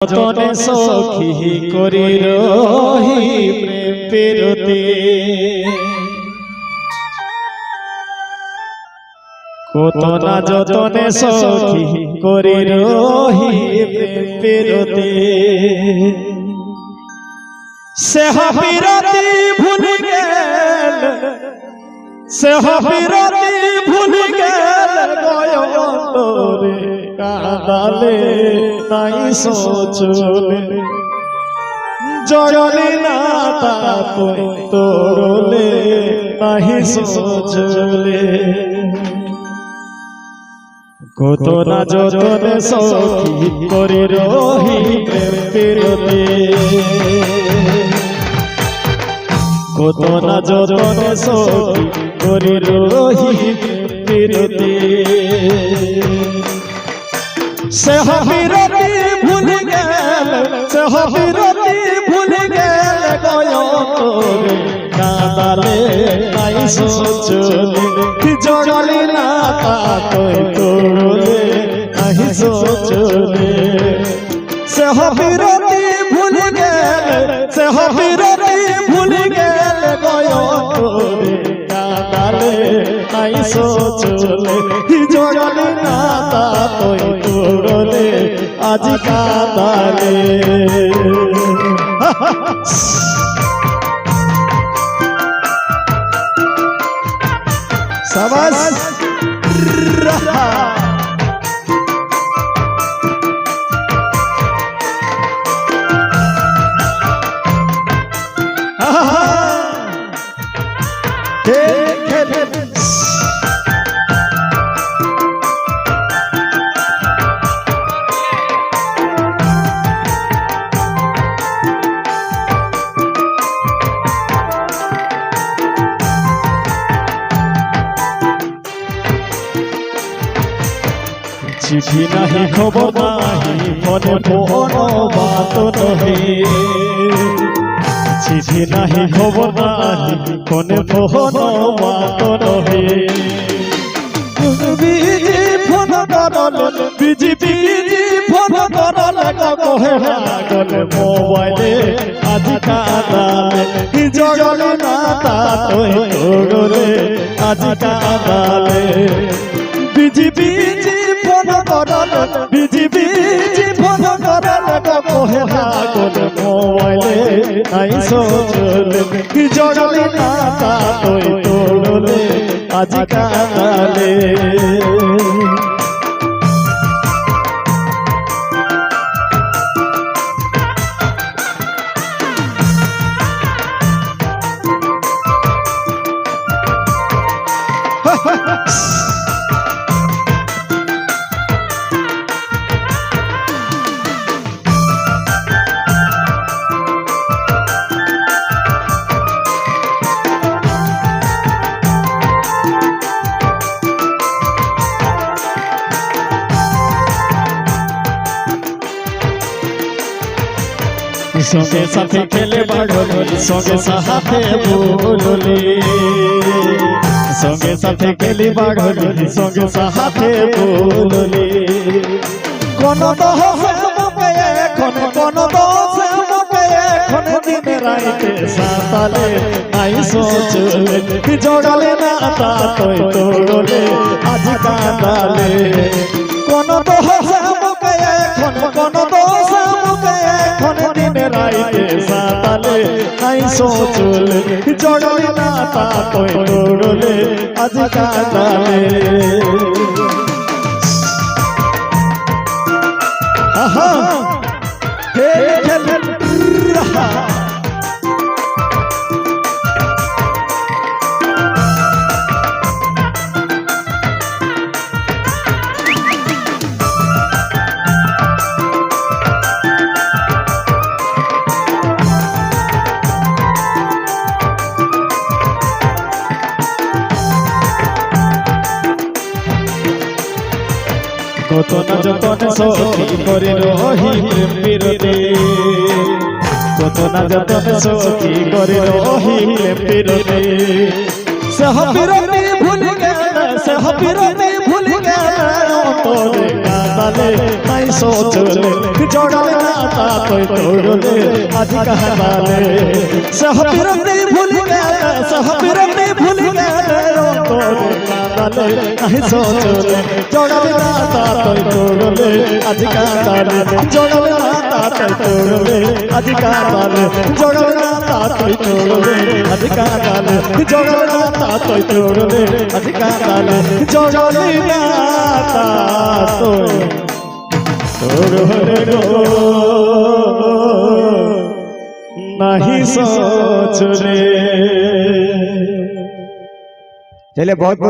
যতনে সখী করি রহি প্রেম পেরতে কত না যতনে সখী করি রহি প্রেম পেরতে সে হাবিরতি ভুলি গেল সে হাবিরতি ভুলি গেল গয়ন্তরে কাঁদালে নাই সোচলে জয়লি না তা তোরলে নাই সোচলে কত না যতনে সখী করি রহি প্রেম পেরতে কত না যতনে সখী করি রহি প্রেম পেরতে সে হাবিরতি ভুলি গেল সে হাবিরতি ভুলি গেল গয়ন্তরে কাঁদালে নাই সোচলে জড়লি না তা তোরলে নাই সোচলে সে হাবিরতি ভুলি গেল সে হাবিরতি ভুলি গেল গয়ন্তরে কাঁদালে নাই সোচলে জড়লি না তা তোরলে আজ কাঁদালে শাবাশ চিঠি নাহি খবর নাহি মনে ফোন বাত নহে চিঠি নাহি খবর নাহি মনে ফোন বাত নহে বিজি ফোন করল বিজি বিজি ফোন করল কহে লাগল মোবাইলে আজ কাঁদালে জড়লে না তা তোরলে আজ কাঁদালে বিজি বিজি ফোন করল বিজি বিজি ফোন করল কহে লাগল মোবাইলে নাই সোচলে জড়লে না তা তোরলে আজ কাঁদালে সঙ্গে সাথে খেলে বাড়লি সঙ্গে সাথে বললি সঙ্গে সাথে খেলে বাড়লি সঙ্গে সাথে বললি কোন দোষে মুখে এখন কোন দোষে মুখে এখন দিন রাইতে সাতালে নাই সোচলে জড়লে না তা তোরলে আজ কাঁদালে কোন দোষে মুখে এখন কোন দোষে মুখে এখন দিন রাইতে সাতালে নাই সোচলে জড়লে না তা তোরলে আজ কাঁদালে আহা হে খেল রাহা কত না যতনে সখী করি রহি প্রেম পেরতে কত না যতনে সখী করি রহি প্রেম পেরতে সে হাবিরতি ভুলি গেল সে হাবিরতি ভুলি গেল অন্তরে কাঁদালে নাই সোচলে জড়ালে না তা তুই তোড়লে আজ কাঁদালে সহবিরতে ভুল গেলে সহবিরতে ভুল গেলে অন্তরে কাঁদালে নাই সোচলে জড়ালে না তা তুই তোড়লে আজ কাঁদালে জড়ালে না তা তুই তোড়লে আজ কাঁদালে জড়ালে না তা তুই তোড়লে আজ কাঁদালে জড়ালে না তা তুই তোড়লে আজ কাঁদালে জড়ালে না তা তুই তোড়লে গো नहीं सोचले। चलिए बहुत बहुत